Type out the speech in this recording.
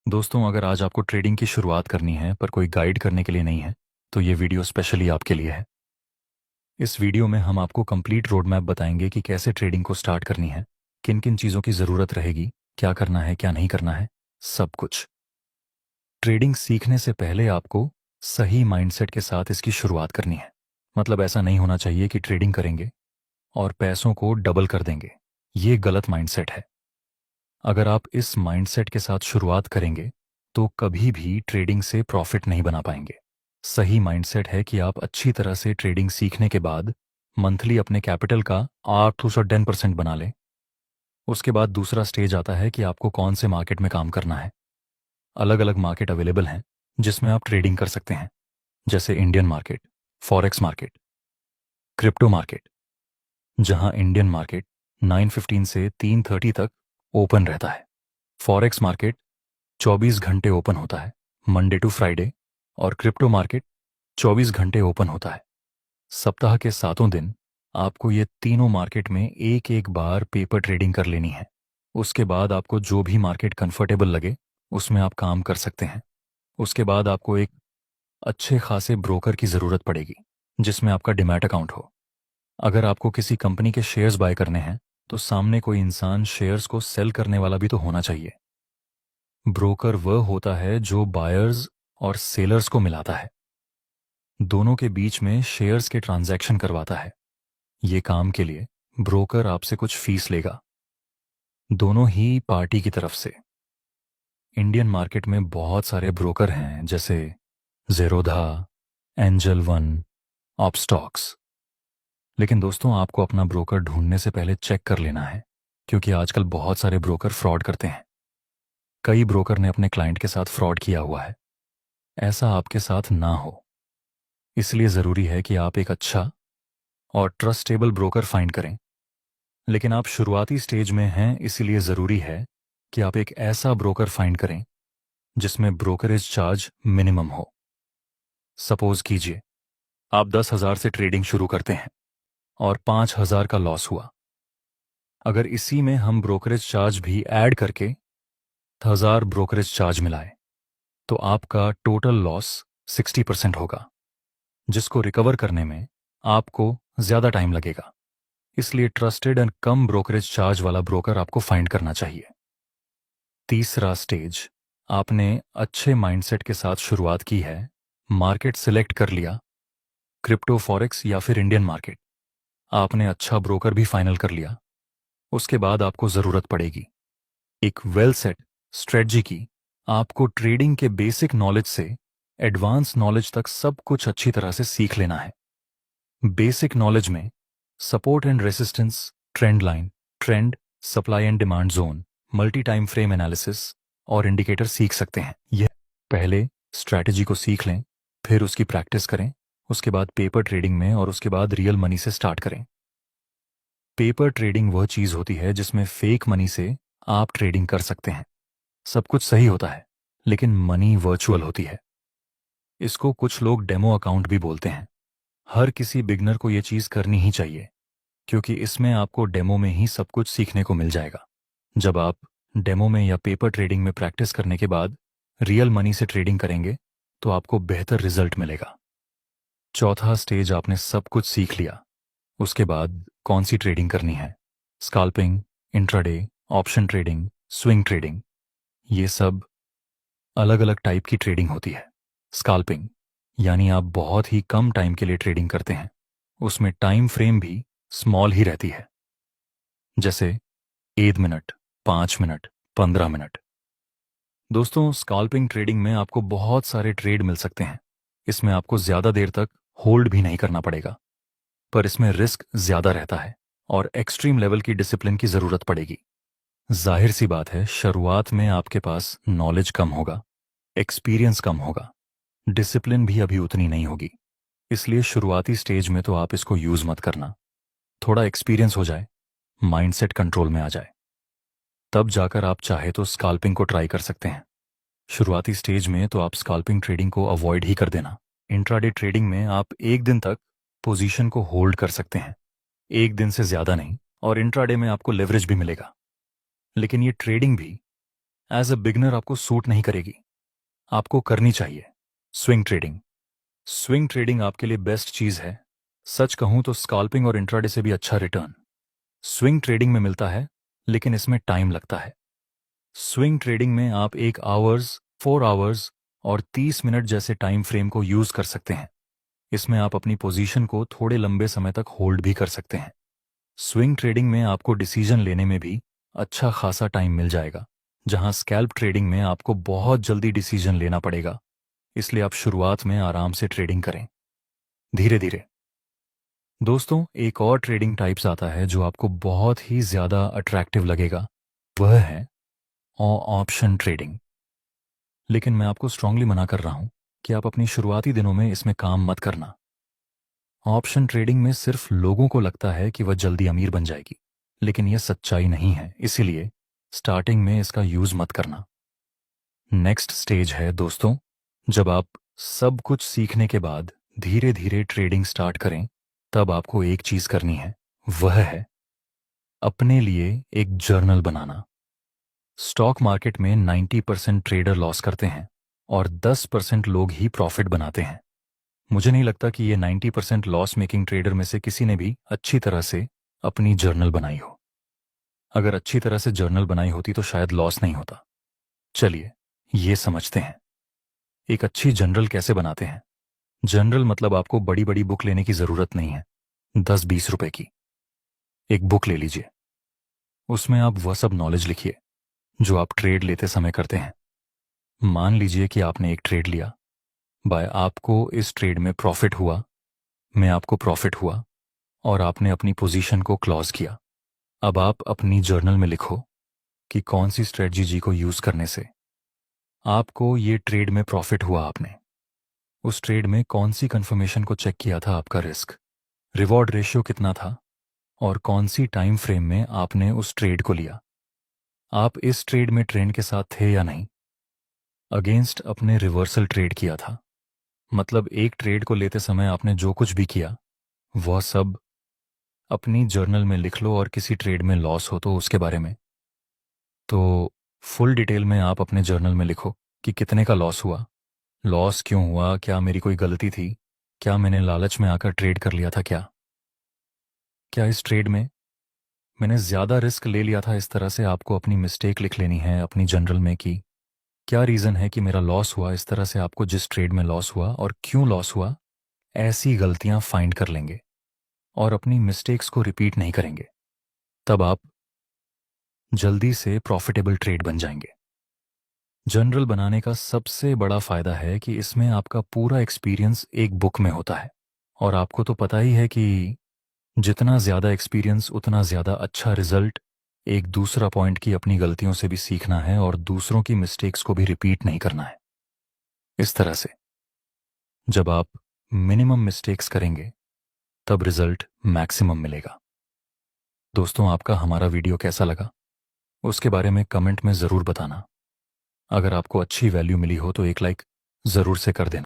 दोस्तों, अगर आज आपको ट्रेडिंग की शुरुआत करनी है पर कोई गाइड करने के लिए नहीं है, तो ये वीडियो स्पेशली आपके लिए है। इस वीडियो में हम आपको कंप्लीट रोड मैप बताएंगे कि कैसे ट्रेडिंग को स्टार्ट करनी है, किन किन चीज़ों की ज़रूरत रहेगी, क्या करना है क्या नहीं करना है, सब कुछ। ट्रेडिंग सीखने से पहले आपको सही माइंडसेट के साथ इसकी शुरुआत करनी है। मतलब ऐसा नहीं होना चाहिए कि ट्रेडिंग करेंगे और पैसों को डबल कर देंगे। ये गलत माइंडसेट है। अगर आप इस माइंडसेट के साथ शुरुआत करेंगे तो कभी भी ट्रेडिंग से प्रॉफिट नहीं बना पाएंगे। सही माइंडसेट है कि आप अच्छी तरह से ट्रेडिंग सीखने के बाद मंथली अपने कैपिटल का 8 to 10% बना लें। उसके बाद दूसरा स्टेज आता है कि आपको कौन से मार्केट में काम करना है। अलग अलग मार्केट अवेलेबल हैं जिसमें आप ट्रेडिंग कर सकते हैं, जैसे Indian market, forex market, crypto market. जहां इंडियन मार्केट 9:15 से 3:30 तक ओपन रहता है। फॉरेक्स मार्केट 24 घंटे ओपन होता है, मंडे टू फ्राइडे। और क्रिप्टो मार्केट 24 घंटे ओपन होता है। सप्ताह के 7 दिन आपको ये तीनों मार्केट में एक एक बार पेपर ट्रेडिंग कर लेनी है। उसके बाद आपको जो भी मार्केट कंफर्टेबल लगे उसमें आप काम कर सकते हैं। उसके बाद आपको एक अच्छे खासे ब्रोकर की ज़रूरत पड़ेगी जिसमें आपका डिमैट अकाउंट हो। अगर आपको किसी कंपनी के शेयर्स बाय करने हैं तो सामने कोई इंसान शेयर्स को सेल करने वाला भी तो होना चाहिए। ब्रोकर वह होता है जो बायर्स और सेलर्स को मिलाता है, दोनों के बीच में शेयर्स के ट्रांजैक्शन करवाता है। ये काम के लिए ब्रोकर आपसे कुछ फीस लेगा, दोनों ही पार्टी की तरफ से। इंडियन मार्केट में बहुत सारे ब्रोकर हैं, जैसे ज़ेरोधा, एंजल वन, ऑपस्टॉक्स। लेकिन दोस्तों, आपको अपना ब्रोकर ढूंढने से पहले चेक कर लेना है, क्योंकि आजकल बहुत सारे ब्रोकर फ्रॉड करते हैं। कई ब्रोकर ने अपने क्लाइंट के साथ फ्रॉड किया हुआ है। ऐसा आपके साथ ना हो, इसलिए ज़रूरी है कि आप एक अच्छा और ट्रस्टेबल ब्रोकर फाइंड करें। लेकिन आप शुरुआती स्टेज में हैं, इसीलिए ज़रूरी है कि आप एक ऐसा ब्रोकर फाइंड करें जिसमें ब्रोकरेज चार्ज मिनिमम हो। सपोज कीजिए आप 10,000 से ट्रेडिंग शुरू करते हैं और 5,000 का लॉस हुआ। अगर इसी में हम ब्रोकरेज चार्ज भी ऐड करके 1,000 ब्रोकरेज चार्ज मिलाएं तो आपका टोटल लॉस 60% होगा, जिसको रिकवर करने में आपको ज़्यादा टाइम लगेगा। इसलिए trusted and come brokerage charge वाला ब्रोकर आपको फाइंड करना चाहिए। तीसरा स्टेज, आपने अच्छे माइंडसेट के साथ शुरुआत की है, मार्केट सिलेक्ट कर लिया, क्रिप्टो, फॉरेक्स या फिर इंडियन मार्केट। आपने अच्छा ब्रोकर भी फाइनल कर लिया। उसके बाद आपको ज़रूरत पड़ेगी एक वेल सेट स्ट्रेटजी की। आपको ट्रेडिंग के बेसिक नॉलेज से एडवांस नॉलेज तक सब कुछ अच्छी तरह से सीख लेना है। बेसिक नॉलेज में support and resistance, trend line, trend, supply and demand zone, multi time frame analysis और इंडिकेटर सीख सकते हैं। यह पहले स्ट्रैटेजी को सीख लें, फिर उसकी प्रैक्टिस करें। उसके बाद पेपर ट्रेडिंग में और उसके बाद रियल मनी से स्टार्ट करें। पेपर ट्रेडिंग वह चीज़ होती है जिसमें फेक मनी से आप ट्रेडिंग कर सकते हैं। सब कुछ सही होता है, लेकिन मनी वर्चुअल होती है। इसको कुछ लोग डेमो अकाउंट भी बोलते हैं। हर किसी बिगनर को यह चीज़ करनी ही चाहिए, क्योंकि इसमें आपको डेमो में ही सब कुछ सीखने को मिल जाएगा। जब आप डेमो में या पेपर ट्रेडिंग में प्रैक्टिस करने के बाद रियल मनी से ट्रेडिंग करेंगे तो आपको बेहतर रिजल्ट मिलेगा। चौथा स्टेज, आपने सब कुछ सीख लिया। उसके बाद कौन सी ट्रेडिंग करनी है, scalping, intraday, option trading, swing trading, ये सब अलग अलग टाइप की ट्रेडिंग होती है। स्काल्पिंग यानी आप बहुत ही कम टाइम के लिए ट्रेडिंग करते हैं। उसमें टाइम फ्रेम भी स्मॉल ही रहती है, जैसे 1 मिनट, 5 मिनट, 15 मिनट। दोस्तों, स्काल्पिंग ट्रेडिंग में आपको बहुत सारे ट्रेड मिल सकते हैं। इसमें आपको ज़्यादा देर तक होल्ड भी नहीं करना पड़ेगा, पर इसमें रिस्क ज़्यादा रहता है और एक्सट्रीम लेवल की डिसिप्लिन की ज़रूरत पड़ेगी। जाहिर सी बात है, शुरुआत में आपके पास नॉलेज कम होगा, एक्सपीरियंस कम होगा, डिसिप्लिन भी अभी उतनी नहीं होगी। इसलिए शुरुआती स्टेज में तो आप इसको यूज़ मत करना। थोड़ा एक्सपीरियंस हो जाए, माइंडसेट कंट्रोल में आ जाए, तब जाकर आप चाहे तो स्काल्पिंग को ट्राई कर सकते हैं। शुरुआती स्टेज में तो आप स्काल्पिंग ट्रेडिंग को अवॉइड ही कर देना। इंट्राडे ट्रेडिंग में आप एक दिन तक पोजीशन को होल्ड कर सकते हैं, एक दिन से ज़्यादा नहीं, और इंट्राडे में आपको लेवरेज भी मिलेगा। लेकिन ये ट्रेडिंग भी एज अ बिगनर आपको सूट नहीं करेगी। आपको करनी चाहिए स्विंग ट्रेडिंग। स्विंग ट्रेडिंग आपके लिए बेस्ट चीज है। सच कहूं तो स्कैल्पिंग और इंट्राडे से भी अच्छा रिटर्न स्विंग ट्रेडिंग में मिलता है, लेकिन इसमें टाइम लगता है। स्विंग ट्रेडिंग में आप 1 आवर्स, 4 आवर्स और 30 मिनट जैसे टाइम फ्रेम को यूज कर सकते हैं। इसमें आप अपनी पोजीशन को थोड़े लंबे समय तक होल्ड भी कर सकते हैं। स्विंग ट्रेडिंग में आपको डिसीजन लेने में भी अच्छा खासा टाइम मिल जाएगा, जहां स्कैल्प ट्रेडिंग में आपको बहुत जल्दी डिसीजन लेना पड़ेगा। इसलिए आप शुरुआत में आराम से ट्रेडिंग करें, धीरे धीरे। दोस्तों, एक और ट्रेडिंग टाइप्स आता है जो आपको बहुत ही ज्यादा अट्रैक्टिव लगेगा, वह है ऑप्शन ट्रेडिंग। लेकिन मैं आपको स्ट्रांगली मना कर रहा हूं कि आप अपनी शुरुआती दिनों में इसमें काम मत करना। ऑप्शन ट्रेडिंग में सिर्फ लोगों को लगता है कि वह जल्दी अमीर बन जाएगी, लेकिन यह सच्चाई नहीं है। इसीलिए स्टार्टिंग में इसका यूज मत करना। नेक्स्ट स्टेज है दोस्तों, जब आप सब कुछ सीखने के बाद धीरे धीरे ट्रेडिंग स्टार्ट करें, तब आपको एक चीज करनी है, वह है अपने लिए एक जर्नल बनाना। स्टॉक मार्केट में 90% ट्रेडर लॉस करते हैं और 10% लोग ही प्रॉफिट बनाते हैं। मुझे नहीं लगता कि ये 90% लॉस मेकिंग ट्रेडर में से किसी ने भी अच्छी तरह से अपनी जर्नल बनाई हो। अगर अच्छी तरह से जर्नल बनाई होती तो शायद लॉस नहीं होता। चलिए ये समझते हैं एक अच्छी जनरल कैसे बनाते हैं। जनरल मतलब आपको बड़ी बड़ी बुक लेने की जरूरत नहीं है। 10-20 रुपए की एक बुक ले लीजिए। उसमें आप वह सब नॉलेज लिखिए जो आप ट्रेड लेते समय करते हैं। मान लीजिए कि आपने एक ट्रेड लिया, बाय आपको इस ट्रेड में प्रॉफिट हुआ, में आपको प्रॉफिट हुआ और आपने अपनी पोजीशन को क्लोज किया। अब आप अपनी जर्नल में लिखो कि कौन सी स्ट्रेटजी को यूज करने से आपको ये ट्रेड में प्रॉफिट हुआ। आपने उस ट्रेड में कौन सी कंफर्मेशन को चेक किया था, आपका रिस्क रिवॉर्ड रेशियो कितना था और कौन सी टाइम फ्रेम में आपने उस ट्रेड को लिया। आप इस ट्रेड में ट्रेंड के साथ थे या नहीं। अगेंस्ट अपने रिवर्सल ट्रेड किया था, मतलब एक ट्रेड को लेते समय आपने जो कुछ भी किया वह सब अपनी जर्नल में लिख लो। और किसी ट्रेड में लॉस हो तो उसके बारे में तो फुल डिटेल में आप अपने जर्नल में लिखो कि कितने का लॉस हुआ, लॉस क्यों हुआ, क्या मेरी कोई गलती थी, क्या मैंने लालच में आकर ट्रेड कर लिया था, क्या इस ट्रेड में मैंने ज्यादा रिस्क ले लिया था। इस तरह से आपको अपनी मिस्टेक लिख लेनी है अपनी जर्नल में कि क्या रीजन है कि मेरा लॉस हुआ। इस तरह से आपको जिस ट्रेड में लॉस हुआ और क्यों लॉस हुआ, ऐसी गलतियां फाइंड कर लेंगे और अपनी मिस्टेक्स को रिपीट नहीं करेंगे। तब आप जल्दी से प्रॉफिटेबल ट्रेड बन जाएंगे। जनरल बनाने का सबसे बड़ा फायदा है कि इसमें आपका पूरा एक्सपीरियंस एक बुक में होता है। और आपको तो पता ही है कि जितना ज्यादा एक्सपीरियंस उतना ज्यादा अच्छा रिजल्ट। एक दूसरा पॉइंट की अपनी गलतियों से भी सीखना है और दूसरों की मिस्टेक्स को भी रिपीट नहीं करना है। इस तरह से जब आप मिनिमम मिस्टेक्स करेंगे तब रिजल्ट मैक्सिमम मिलेगा। दोस्तों, आपका हमारा वीडियो कैसा लगा उसके बारे में कमेंट में ज़रूर बताना। अगर आपको अच्छी वैल्यू मिली हो तो एक लाइक ज़रूर से कर देना।